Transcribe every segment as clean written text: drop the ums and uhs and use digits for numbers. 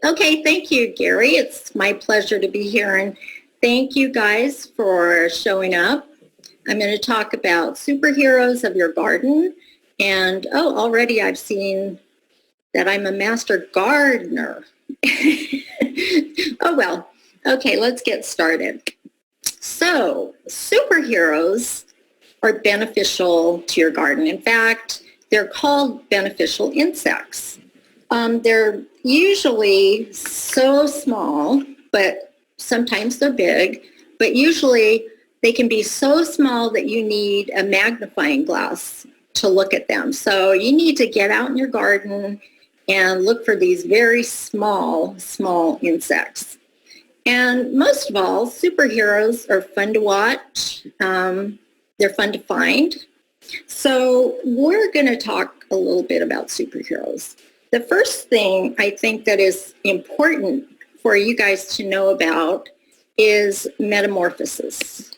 Okay, thank you, Gary. It's my pleasure to be here, and thank you guys for showing up. I'm going to talk about superheroes of your garden, and already I've seen that I'm a master gardener. Oh well, okay, let's get started. So, superheroes are beneficial to your garden. In fact, they're called beneficial insects. They're usually so small, but sometimes they're big, but usually they can be so small that you need a magnifying glass to look at them. So you need to get out in your garden and look for these very small insects. And most of all, superheroes are fun to watch. They're fun to find. So we're going to talk a little bit about superheroes. The first thing I think that is important for you guys to know about is metamorphosis.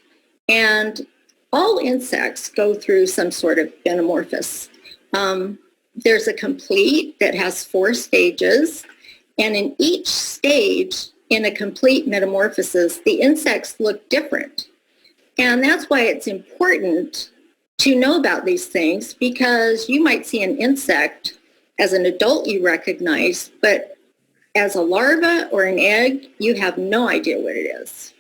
And all insects go through some sort of metamorphosis. There's a complete that has 4 stages, and in each stage in a complete metamorphosis, the insects look different. And that's why it's important to know about these things, because you might see an insect as an adult you recognize, but as a larva or an egg, you have no idea what it is.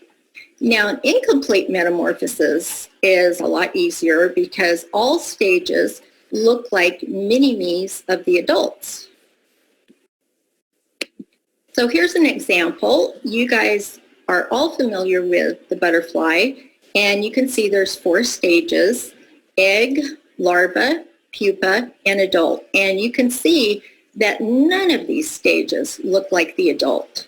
Now, an incomplete metamorphosis is a lot easier because all stages look like mini-me's of the adults. So here's an example. You guys are all familiar with the butterfly, and you can see there's 4 stages: egg, larva, pupa, and adult. And you can see that none of these stages look like the adult.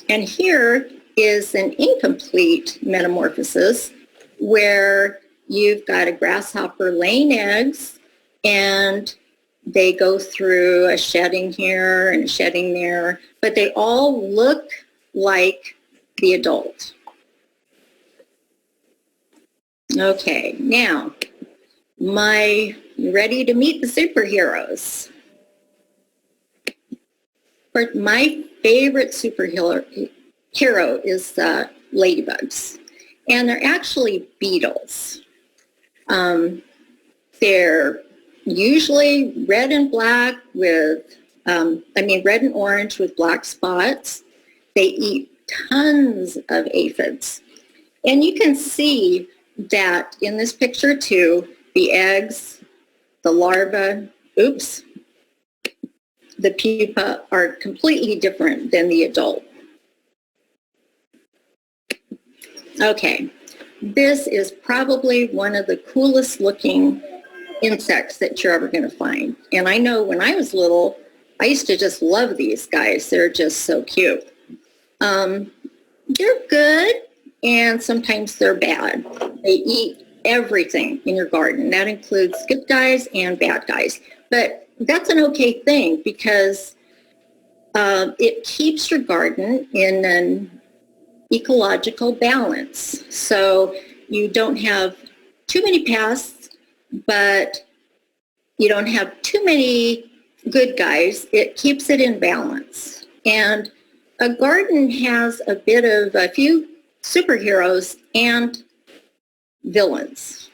And here is an incomplete metamorphosis where you've got a grasshopper laying eggs, and they go through a shedding here and a shedding there, but they all look like the adult. Okay, now, ready to meet the superheroes? My favorite superhero is ladybugs, and they're actually beetles. They're usually red and black with, red and orange with black spots. They eat tons of aphids. And you can see that in this picture too, the eggs, the larva, the pupa are completely different than the adult. Okay, this is probably one of the coolest looking insects that you're ever going to find. And I know when I was little, I used to just love these guys. They're just so cute. They're good, and sometimes they're bad. They eat everything in your garden. That includes good guys and bad guys. But that's an okay thing because it keeps your garden in an ecological balance. So you don't have too many pests, but you don't have too many good guys. It keeps it in balance. And a garden has a few superheroes and villains.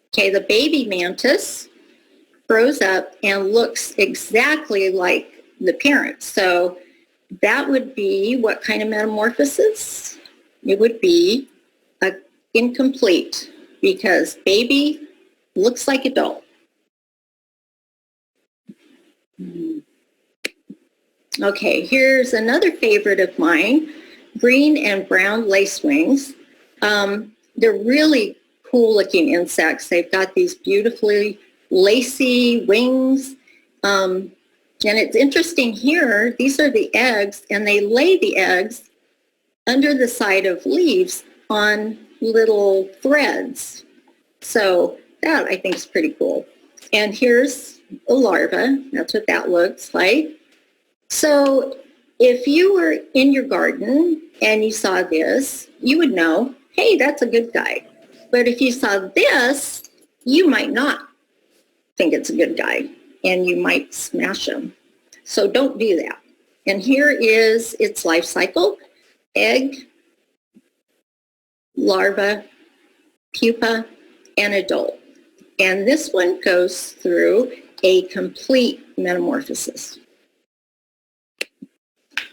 Okay, the baby mantis grows up and looks exactly like the parent. So that would be what kind of metamorphosis? It would be incomplete because baby looks like adult. Okay, here's another favorite of mine, green and brown lacewings. They're really cool looking insects. They've got these beautifully lacy wings. And it's interesting here, these are the eggs, and they lay the eggs under the side of leaves on little threads. So that I think is pretty cool. And here's a larva. That's what that looks like. So if you were in your garden and you saw this, you would know, hey, that's a good guy. But if you saw this, you might not think it's a good guy. and you might smash them. So don't do that. And here is its life cycle: egg, larva, pupa, and adult. And this one goes through a complete metamorphosis.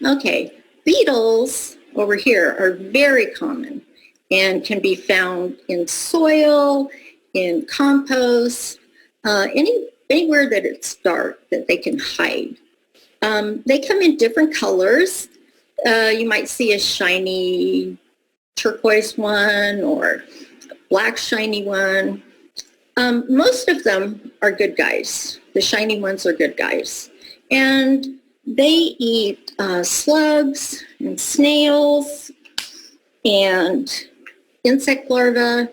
Okay, beetles over here are very common and can be found in soil, in compost, anywhere that it's dark that they can hide. They come in different colors. You might see a shiny turquoise one or a black shiny one. Most of them are good guys. The shiny ones are good guys. And they eat slugs and snails and insect larvae.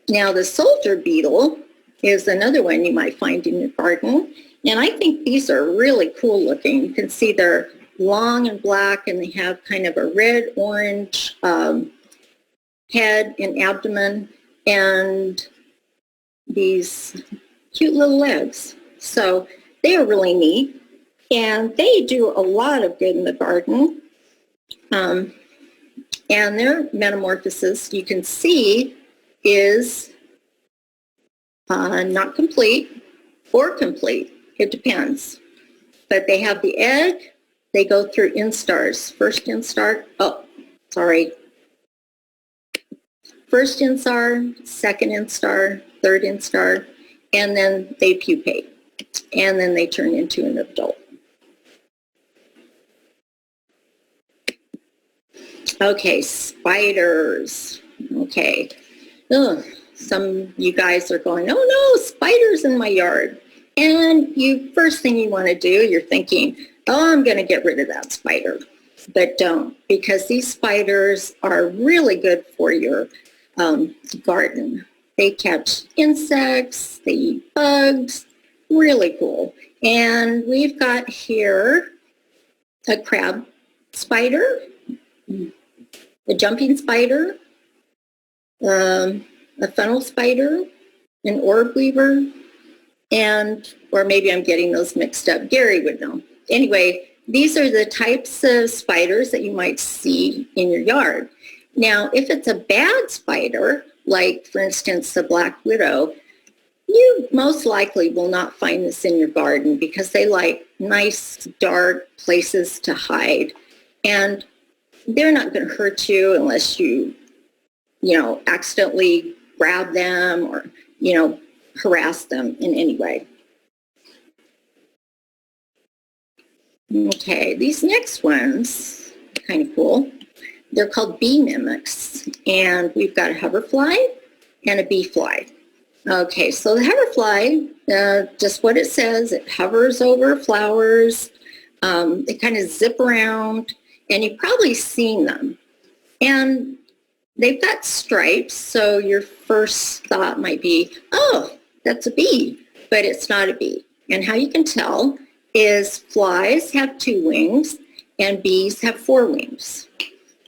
Now the soldier beetle is another one you might find in your garden. And I think these are really cool looking. You can see they're long and black, and they have kind of a red-orange head and abdomen, and these cute little legs. So they are really neat, and they do a lot of good in the garden. And their metamorphosis, you can see, is not complete or complete. It depends. But they have the egg. They go through instars. First instar, First instar, second instar, third instar, and then they pupate. And then they turn into an adult. Okay, spiders. Okay. Ugh, some you guys are going, oh no, spiders in my yard. And first thing you want to do, you're thinking, oh, I'm going to get rid of that spider. But don't, because these spiders are really good for your garden. They catch insects, they eat bugs, really cool. And we've got here a crab spider, a jumping spider, a funnel spider, an orb weaver, or maybe I'm getting those mixed up. Gary would know. Anyway, these are the types of spiders that you might see in your yard. Now, if it's a bad spider, like for instance the black widow, you most likely will not find this in your garden because they like nice dark places to hide, and they're not going to hurt you unless you accidentally grab them or harass them in any way. Okay, these next ones are kind of cool. They're called bee mimics, and we've got a hoverfly and a bee fly. Okay, so the hoverfly, just what it says, it hovers over flowers. They kind of zip around, and you've probably seen them. And they've got stripes, so your first thought might be, oh, that's a bee, but it's not a bee. And how you can tell is flies have 2 wings and bees have 4 wings.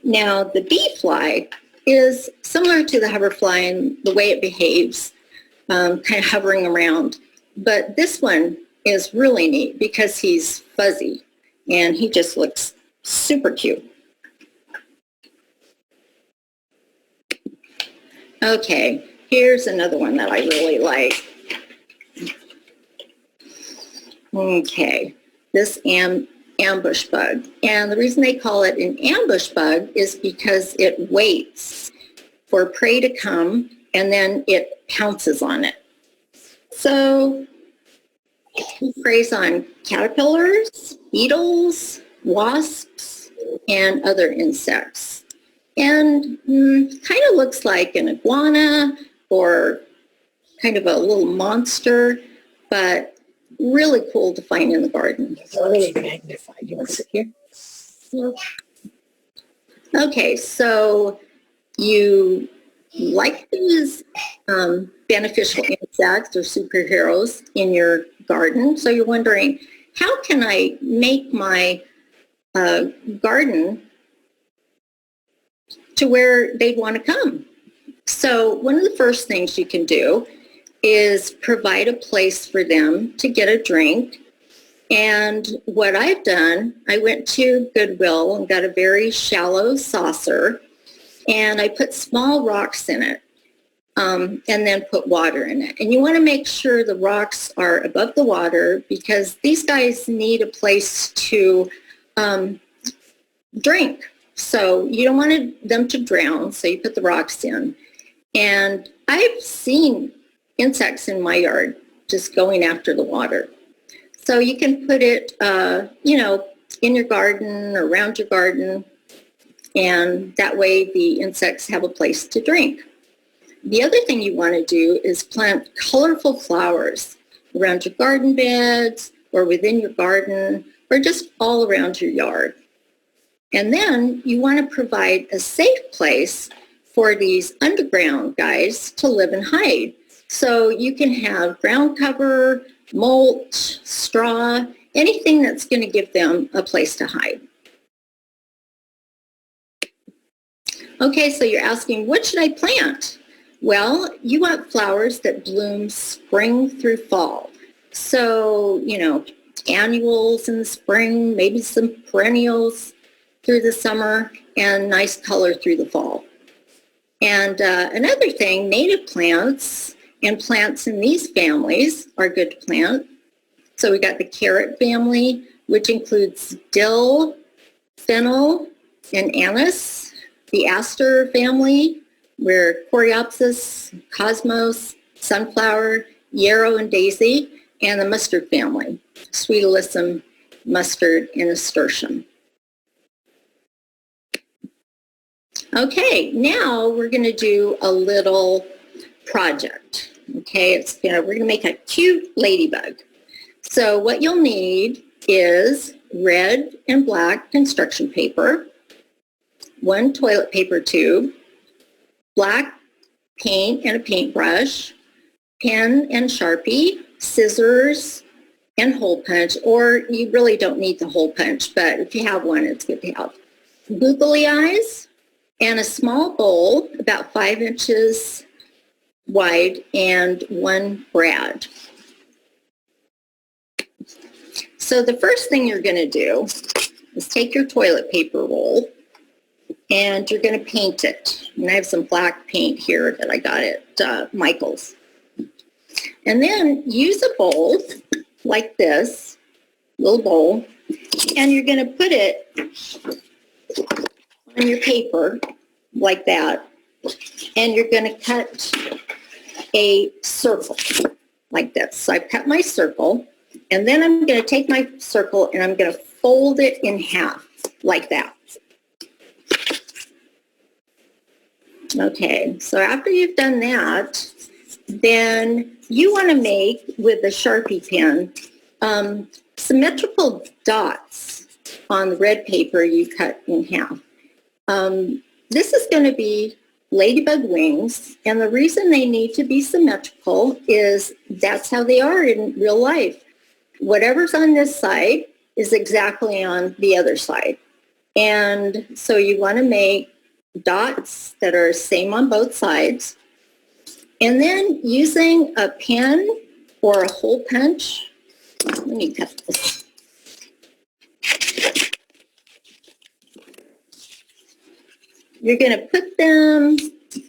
Now, the bee fly is similar to the hoverfly in the way it behaves, kind of hovering around. But this one is really neat because he's fuzzy and he just looks super cute. Okay, here's another one that I really like. Okay, this ambush bug. And the reason they call it an ambush bug is because it waits for prey to come and then it pounces on it. So it preys on caterpillars, beetles, wasps, and other insects. And kind of looks like an iguana or kind of a little monster, but really cool to find in the garden. It's really magnified. You want to sit here? Okay, so you like these beneficial insects or superheroes in your garden. So you're wondering, how can I make my garden to where they'd want to come? So one of the first things you can do is provide a place for them to get a drink. And what I've done, I went to Goodwill and got a very shallow saucer, and I put small rocks in it, and then put water in it. And you want to make sure the rocks are above the water because these guys need a place to drink. So you don't want them to drown, so you put the rocks in. And I've seen insects in my yard just going after the water. So you can put it, in your garden or around your garden, and that way the insects have a place to drink. The other thing you want to do is plant colorful flowers around your garden beds or within your garden or just all around your yard. And then you want to provide a safe place for these underground guys to live and hide. So you can have ground cover, mulch, straw, anything that's going to give them a place to hide. Okay, so you're asking, what should I plant? Well, you want flowers that bloom spring through fall. So, annuals in the spring, maybe some perennials through the summer, and nice color through the fall. And another thing, native plants and plants in these families are good to plant. So we got the carrot family, which includes dill, fennel, and anise. The aster family, where coreopsis, cosmos, sunflower, yarrow, and daisy. And the mustard family, sweet alyssum, mustard, and nasturtium. Okay, now we're going to do a little project. Okay, we're going to make a cute ladybug. So what you'll need is red and black construction paper, one toilet paper tube, black paint and a paintbrush, pen and Sharpie, scissors, and hole punch, or you really don't need the hole punch, but if you have one, it's good to have. Googly eyes, and a small bowl about 5 inches wide and one brad. So the first thing you're going to do is take your toilet paper roll and you're going to paint it. And I have some black paint here that I got at Michael's. And then use a bowl like this, little bowl, and you're going to put it on your paper like that, and you're going to cut a circle like this. So I've cut my circle, and then I'm going to take my circle and I'm going to fold it in half like that. Okay, so after you've done that, then you want to make, with a Sharpie pen, symmetrical dots on the red paper you cut in half. This is going to be ladybug wings, and the reason they need to be symmetrical is that's how they are in real life. Whatever's on this side is exactly on the other side. And so you want to make dots that are same on both sides. And then using a pen or a hole punch, let me cut this. You're going to put them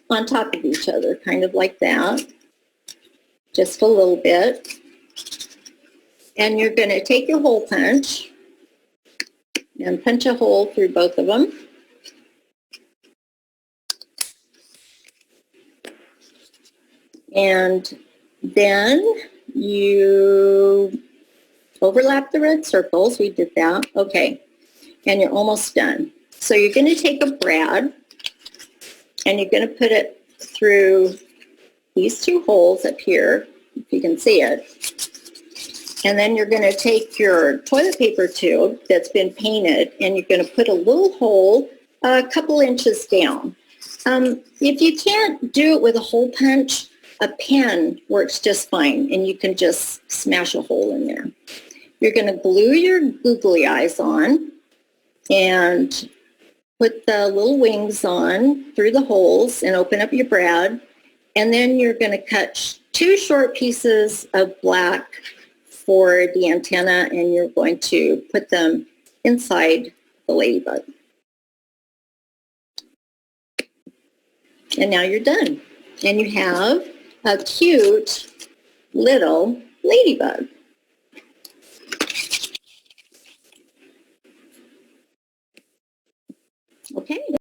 on top of each other, kind of like that, just a little bit. And you're going to take your hole punch and punch a hole through both of them. And then you overlap the red circles. We did that. Okay. And you're almost done. So you're going to take a brad and you're going to put it through these two holes up here, if you can see it. And then you're going to take your toilet paper tube that's been painted and you're going to put a little hole a couple inches down. If you can't do it with a hole punch, a pen works just fine, and you can just smash a hole in there. You're going to glue your googly eyes on and put the little wings on through the holes and open up your brad. And then you're going to cut 2 short pieces of black for the antenna, and you're going to put them inside the ladybug. And now you're done. And you have a cute little ladybug. Okay.